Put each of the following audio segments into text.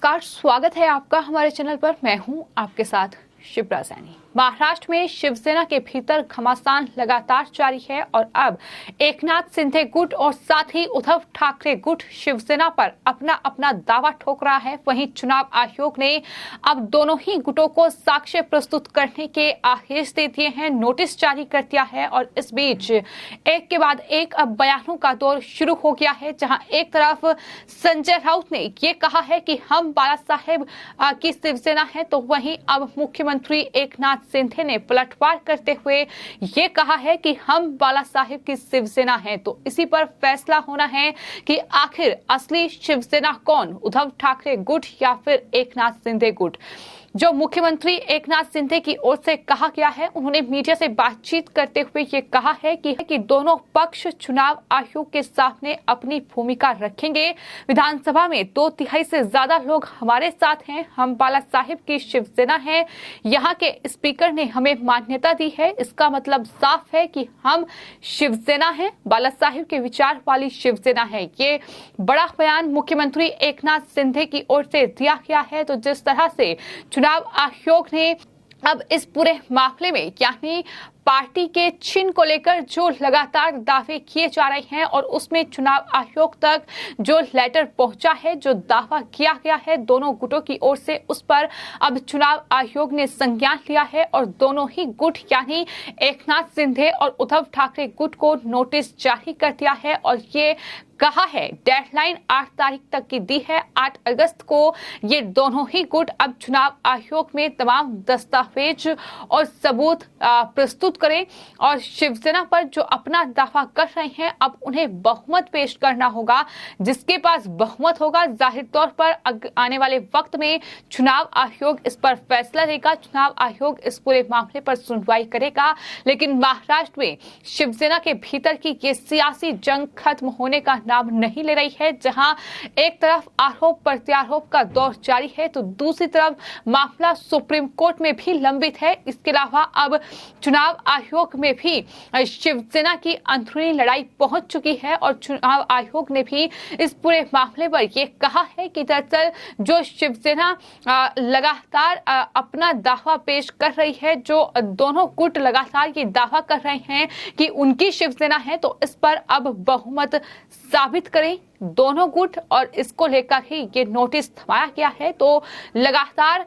नमस्कार, स्वागत है आपका हमारे चैनल पर। मैं हूं आपके साथ शिप्रा सैनी। महाराष्ट्र में शिवसेना के भीतर घमासान लगातार जारी है और अब एकनाथ शिंदे गुट और साथ ही उद्धव ठाकरे गुट शिवसेना पर अपना अपना दावा ठोक रहा है। वहीं चुनाव आयोग ने अब दोनों ही गुटों को साक्ष्य प्रस्तुत करने के आदेश दे दिए हैं, नोटिस जारी कर दिया है। और इस बीच एक के बाद एक अब बयानों का दौर शुरू हो गया है, जहां एक तरफ संजय राउत ने ये कहा है कि हम बाला साहेब की शिवसेना है, तो वहीं अब मुख्यमंत्री एकनाथ शिंदे ने पलटवार करते हुए ये कहा है कि हम बाला साहेब की शिवसेना हैं। तो इसी पर फैसला होना है कि आखिर असली शिवसेना कौन, उद्धव ठाकरे गुट या फिर एकनाथ शिंदे गुट। जो मुख्यमंत्री एकनाथ शिंदे की ओर से कहा गया है, उन्होंने मीडिया से बातचीत करते हुए ये कहा है कि दोनों पक्ष चुनाव आयोग के सामने अपनी भूमिका रखेंगे। विधानसभा में 2/3 से ज्यादा लोग हमारे साथ हैं, हम बाला साहेब की शिवसेना हैं। यहाँ के स्पीकर ने हमें मान्यता दी है, इसका मतलब साफ है कि हम शिवसेना हैं, बाला साहेब के विचार वाली शिवसेना है। ये बड़ा बयान मुख्यमंत्री एकनाथ शिंदे की ओर से दिया गया है। तो जिस तरह से चुनाव आयोग ने अब इस पूरे मामले में यानी पार्टी के चिन्ह को लेकर जो लगातार दावे किए जा रहे हैं और उसमें चुनाव आयोग तक जो लेटर पहुंचा है, जो दावा किया गया है दोनों गुटों की ओर से, उस पर अब चुनाव आयोग ने संज्ञान लिया है और दोनों ही गुट यानी एकनाथ शिंदे और उद्धव ठाकरे गुट को नोटिस जारी कर दिया है। और ये कहा है, डेडलाइन 8 तारीख तक की दी है। 8 अगस्त को ये दोनों ही गुट अब चुनाव आयोग में तमाम दस्तावेज और सबूत प्रस्तुत करें और शिवसेना पर जो अपना दावा कर रहे हैं, अब उन्हें बहुमत पेश करना होगा। जिसके पास बहुमत होगा, जाहिर तौर पर आने वाले वक्त में चुनाव आयोग इस पर फैसला लेगा, चुनाव आयोग इस पूरे मामले पर सुनवाई करेगा। लेकिन महाराष्ट्र में शिवसेना के भीतर की ये सियासी जंग खत्म होने का नाम नहीं ले रही है, जहां एक तरफ आरोप प्रत्यारोप का दौर जारी है, तो दूसरी तरफ मामला सुप्रीम कोर्ट में भी लंबित है। इसके अलावा अब चुनाव आयोग में भी शिवसेना की अंदरूनी लड़ाई पहुंच चुकी है और चुनाव आयोग ने भी इस पूरे मामले पर यह कहा है कि दरअसल जो शिवसेना लगातार अपना दावा पेश कर रही है, जो दोनों गुट लगातार ये दावा कर रहे हैं कि उनकी शिवसेना है, तो इस पर अब बहुमत साबित करें दोनों गुट और इसको लेकर ही ये नोटिस थमाया गया है। तो लगातार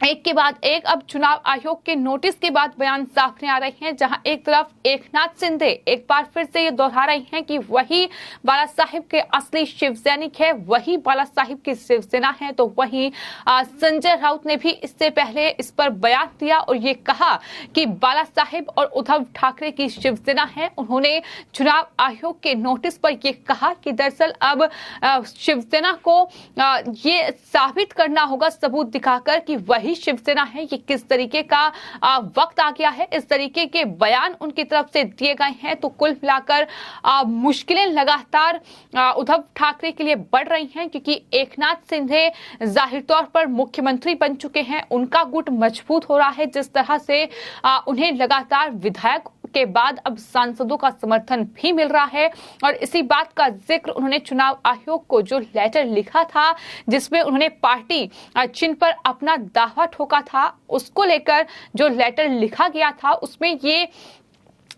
एक के बाद एक अब चुनाव आयोग के नोटिस के बाद बयान सामने आ रहे हैं, जहां एक तरफ एकनाथ शिंदे एक बार फिर से ये दोहरा रहे हैं कि वही बाला साहिब के असली शिव सैनिक है, वही बाला साहिब की शिवसेना है। तो वहीं संजय राउत ने भी इससे पहले इस पर बयान दिया और ये कहा कि बाला साहिब और उद्धव ठाकरे की शिवसेना है। उन्होंने चुनाव आयोग के नोटिस पर यह कहा कि दरअसल अब शिवसेना को ये साबित करना होगा सबूत दिखाकर कि वही शिवसेना है। ये किस तरीके का वक्त आ गया है, इस तरीके के बयान उनकी तरफ से दिए गए हैं। तो कुल मिलाकर मुश्किलें लगातार उद्धव ठाकरे के लिए बढ़ रही हैं, क्योंकि एकनाथ शिंदे जाहिर तौर पर मुख्यमंत्री बन चुके हैं, उनका गुट मजबूत हो रहा है। जिस तरह से उन्हें लगातार विधायक के बाद अब सांसदों का समर्थन भी मिल रहा है और इसी बात का जिक्र उन्होंने चुनाव आयोग को जो लेटर लिखा था, जिसमें उन्होंने पार्टी चिन्ह पर अपना दावा ठोका था, उसको लेकर जो लेटर लिखा गया था, उसमें ये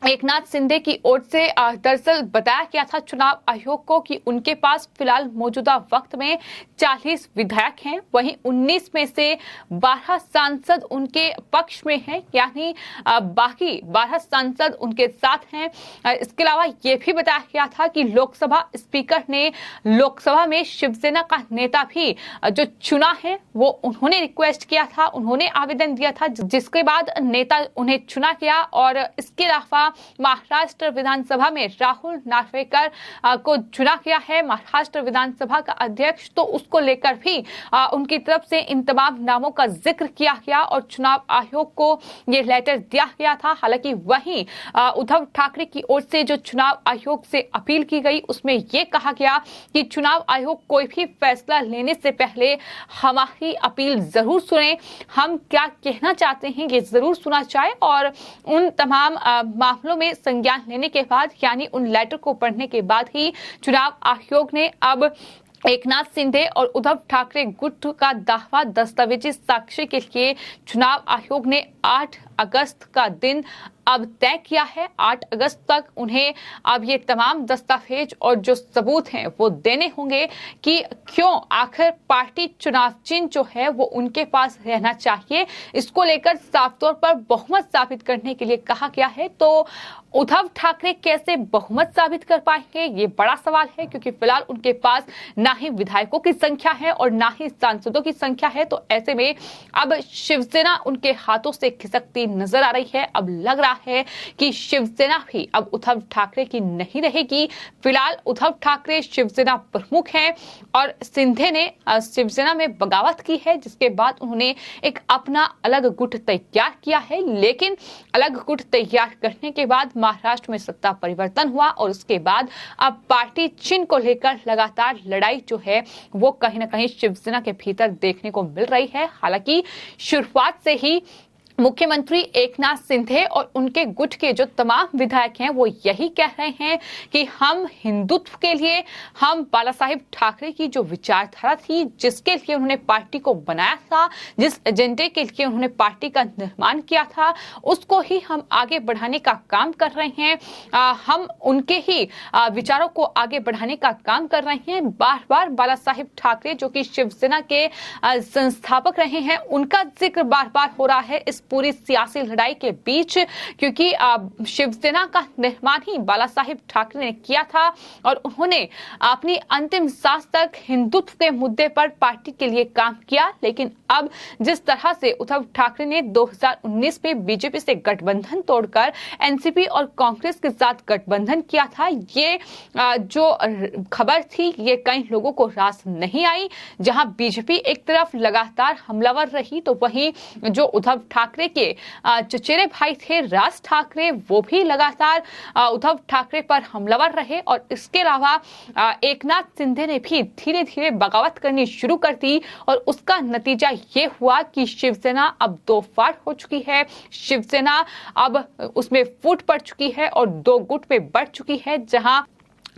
एकनाथ शिंदे की ओर से दरअसल बताया गया था चुनाव आयोग को कि उनके पास फिलहाल मौजूदा वक्त में 40 विधायक हैं, वहीं 19 में से 12 सांसद उनके पक्ष में हैं, यानी बाकी 12 सांसद उनके साथ हैं। इसके अलावा ये भी बताया गया था कि लोकसभा स्पीकर ने लोकसभा में शिवसेना का नेता भी जो चुना है, वो उन्होंने रिक्वेस्ट किया था, उन्होंने आवेदन दिया था, जिसके बाद नेता उन्हें चुना गया। और इसके अलावा महाराष्ट्र विधानसभा में राहुल नार्वेकर को चुना गया है, महाराष्ट्र विधानसभा का अध्यक्ष। तो उसको लेकर भी उनकी तरफ से इन तमाम नामों का जिक्र किया गया और चुनाव आयोग को ये लेटर दिया गया था। हालांकि वहीं उद्धव ठाकरे की ओर से जो चुनाव आयोग से अपील की गई, उसमें ये कहा गया कि चुनाव आयोग कोई भी फैसला लेने से पहले हमारी अपील जरूर सुने, हम क्या कहना चाहते हैं ये जरूर सुना जाए और उन तमाम मामलों में संज्ञान लेने के बाद, यानी उन लेटर को पढ़ने के बाद ही चुनाव आयोग ने अब एकनाथ शिंदे और उद्धव ठाकरे गुट का दावा दस्तावेजी साक्ष्य के लिए चुनाव आयोग ने 8 अगस्त का दिन अब तय किया है। 8 अगस्त तक उन्हें अब ये तमाम दस्तावेज और जो सबूत हैं वो देने होंगे कि क्यों आखिर पार्टी चुनाव चिन्ह जो है वो उनके पास रहना चाहिए। इसको लेकर साफ तौर पर बहुमत साबित करने के लिए कहा गया है। तो उद्धव ठाकरे कैसे बहुमत साबित कर पाएंगे, ये बड़ा सवाल है, क्योंकि फिलहाल उनके पास ना ही विधायकों की संख्या है और ना ही सांसदों की संख्या है। तो ऐसे में अब शिवसेना उनके हाथों से खिसकती नजर आ रही है। अब लग रहा है कि शिवसेना भी अब उद्धव ठाकरे की नहीं रहेगी। फिलहाल उद्धव ठाकरे शिवसेना प्रमुख हैं और शिंदे ने शिवसेना में बगावत की है, जिसके बाद उन्होंने एक अपना अलग गुट तैयार किया है। लेकिन अलग गुट तैयार करने के बाद महाराष्ट्र में सत्ता परिवर्तन हुआ और उसके बाद अब पार्टी चिन्ह को लेकर लगातार लड़ाई जो है वो कहीं ना कहीं शिवसेना के भीतर देखने को मिल रही है। हालांकि शुरुआत से ही मुख्यमंत्री एकनाथ शिंदे और उनके गुट के जो तमाम विधायक हैं वो यही कह रहे हैं कि हम हिंदुत्व के लिए, हम बाला साहेब ठाकरे की जो विचारधारा थी, जिसके लिए उन्होंने पार्टी को बनाया था, जिस एजेंडे के लिए उन्होंने पार्टी का निर्माण किया था, उसको ही हम आगे बढ़ाने का काम कर रहे हैं। हम उनके ही विचारों को आगे बढ़ाने का काम कर रहे हैं। बार बार बाला साहेब ठाकरे जो कि शिवसेना के संस्थापक रहे हैं, उनका जिक्र बार बार हो रहा है इस पूरी सियासी लड़ाई के बीच, क्योंकि शिवसेना का निर्माण ही बाला साहेब ठाकरे ने किया था और उन्होंने अपनी अंतिम सांस तक हिंदुत्व के मुद्दे पर पार्टी के लिए काम किया। लेकिन अब जिस तरह से उद्धव ठाकरे ने 2019 में बीजेपी से गठबंधन तोड़कर एनसीपी और कांग्रेस के साथ गठबंधन किया था, ये जो खबर थी ये कई लोगों को रास नहीं आई। जहां बीजेपी एक तरफ लगातार हमलावर रही, तो वहीं जो उद्धव ठाकरे के चचेरे भाई थे राज ठाकरे, वो भी लगातार उद्धव ठाकरे पर हमलावर रहे। और इसके अलावा एकनाथ शिंदे ने भी धीरे धीरे बगावत करनी शुरू कर दी और उसका नतीजा ये हुआ कि शिवसेना अब दो फाड़ हो चुकी है। शिवसेना अब उसमें फूट पड़ चुकी है और दो गुट में बढ़ चुकी है, जहां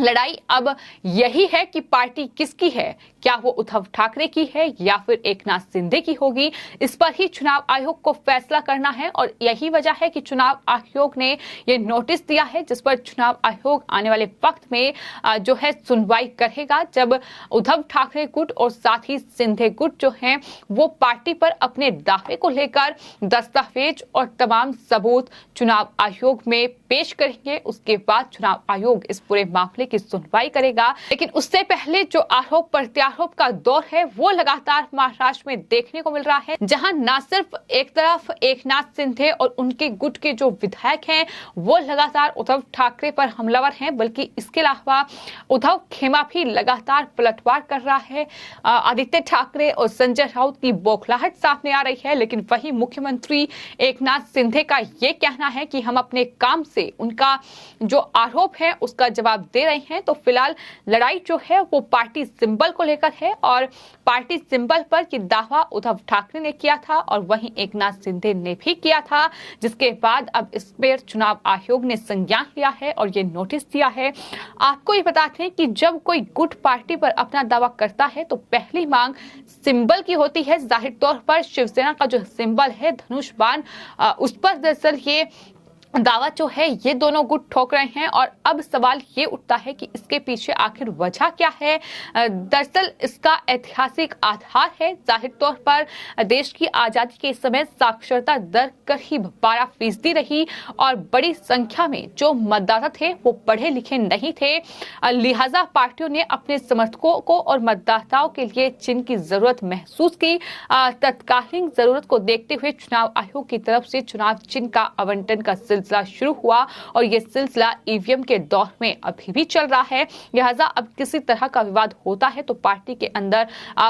लड़ाई अब यही है कि पार्टी किसकी है, क्या वो उद्धव ठाकरे की है या फिर एकनाथ शिंदे की होगी। इस पर ही चुनाव आयोग को फैसला करना है और यही वजह है कि चुनाव आयोग ने ये नोटिस दिया है, जिस पर चुनाव आयोग आने वाले वक्त में जो है सुनवाई करेगा, जब उद्धव ठाकरे गुट और साथ ही शिंदे गुट जो है वो पार्टी पर अपने दावे को लेकर दस्तावेज और तमाम सबूत चुनाव आयोग में पेश करेंगे। उसके बाद चुनाव आयोग इस पूरे मामले की सुनवाई करेगा। लेकिन उससे पहले जो आरोप प्रत्यारोप का दौर है वो लगातार महाराष्ट्र में देखने को मिल रहा है, जहां न सिर्फ एक तरफ एकनाथ शिंदे और उनके गुट के जो विधायक हैं वो लगातार उद्धव ठाकरे पर हमलावर हैं, बल्कि इसके अलावा उद्धव खेमा भी लगातार पलटवार कर रहा है। आदित्य ठाकरे और संजय राउत की बौखलाहट सामने आ रही है। लेकिन वही मुख्यमंत्री एकनाथ शिंदे का ये कहना है कि हम अपने काम से उनका जो आरोप है उसका जवाब दे रहे हैं। तो फिलहाल लड़ाई जो है वो पार्टी सिंबल को लेकर है और पार्टी सिंबल पर ये दावा उद्धव ठाकरे ने किया था और वहीं एकनाथ शिंदे ने भी किया था, जिसके बाद अब इस पर चुनाव आयोग ने संज्ञान लिया है और ये नोटिस दिया है। आपको ये बताते हैं कि जब कोई गुट पार्टी पर अपना दावा करता है तो पहली मांग सिंबल की होती है। जाहिर तौर पर शिवसेना का जो सिंबल है धनुष बाण, उस पर दरअसल ये दावा जो है ये दोनों गुट ठोक रहे हैं। और अब सवाल ये उठता है कि इसके पीछे आखिर वजह क्या है। दरअसल इसका ऐतिहासिक आधार है। जाहिर तौर पर देश की आजादी के समय साक्षरता दर करीब 12% रही और बड़ी संख्या में जो मतदाता थे वो पढ़े लिखे नहीं थे। लिहाजा पार्टियों ने अपने समर्थकों को और मतदाताओं के लिए चिन्ह की जरूरत महसूस की। तत्कालीन जरूरत को देखते हुए चुनाव आयोग की तरफ से चुनाव चिन्ह का आवंटन का सिलसिला शुरू हुआ और ये सिलसिला ईवीएम के दौर में अभी भी चल रहा है। लिहाजा अब किसी तरह का विवाद होता है तो पार्टी के अंदर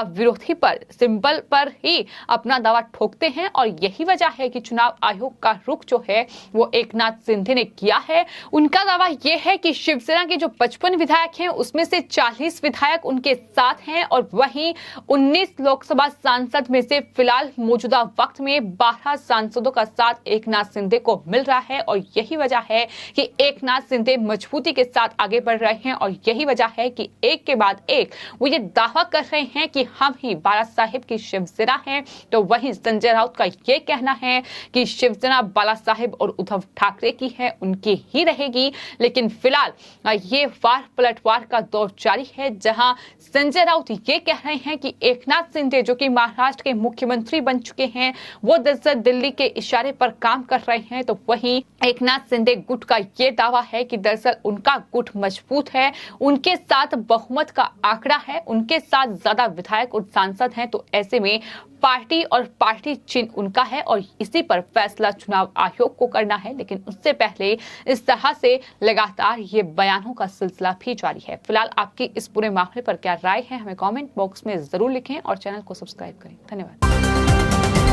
विरोधी पर सिंबल पर ही अपना दावा ठोकते हैं और यही वजह है कि चुनाव आयोग का रुख जो है वो एकनाथ शिंदे ने किया है। उनका दावा यह है कि शिवसेना के जो 55 विधायक हैं उसमें से 40 विधायक उनके साथ हैं और वहीं 19 लोकसभा सांसद में से फिलहाल मौजूदा वक्त में 12 सांसदों का साथ एकनाथ शिंदे को मिल रहा है और यही वजह है कि एकनाथ शिंदे मजबूती के साथ आगे बढ़ रहे हैं और यही वजह है कि एक के बाद एक वो ये दावा कर रहे हैं कि हम ही बाला साहेब की शिवसेना हैं। तो वहीं संजय राउत का ये कहना है कि शिवसेना बाला साहेब और उद्धव ठाकरे की है, उनकी ही रहेगी। लेकिन फिलहाल ये वार पलटवार का दौर जारी है, जहां संजय राउत ये कह रहे हैं कि एकनाथ शिंदे जो कि महाराष्ट्र के मुख्यमंत्री बन चुके हैं, वो दरअसल दिल्ली के इशारे पर काम कर रहे हैं। तो वहीं एकनाथ शिंदे गुट का ये दावा है कि दरअसल उनका गुट मजबूत है, उनके साथ बहुमत का आंकड़ा है, उनके साथ ज्यादा विधायक और सांसद हैं। तो ऐसे में पार्टी और पार्टी चिन्ह उनका है और इसी पर फैसला चुनाव आयोग को करना है। लेकिन उससे पहले इस तरह से लगातार ये बयानों का सिलसिला भी जारी है। फिलहाल आपकी इस पूरे मामले पर क्या राय है, हमें कमेंट बॉक्स में जरूर लिखें और चैनल को सब्सक्राइब करें। धन्यवाद।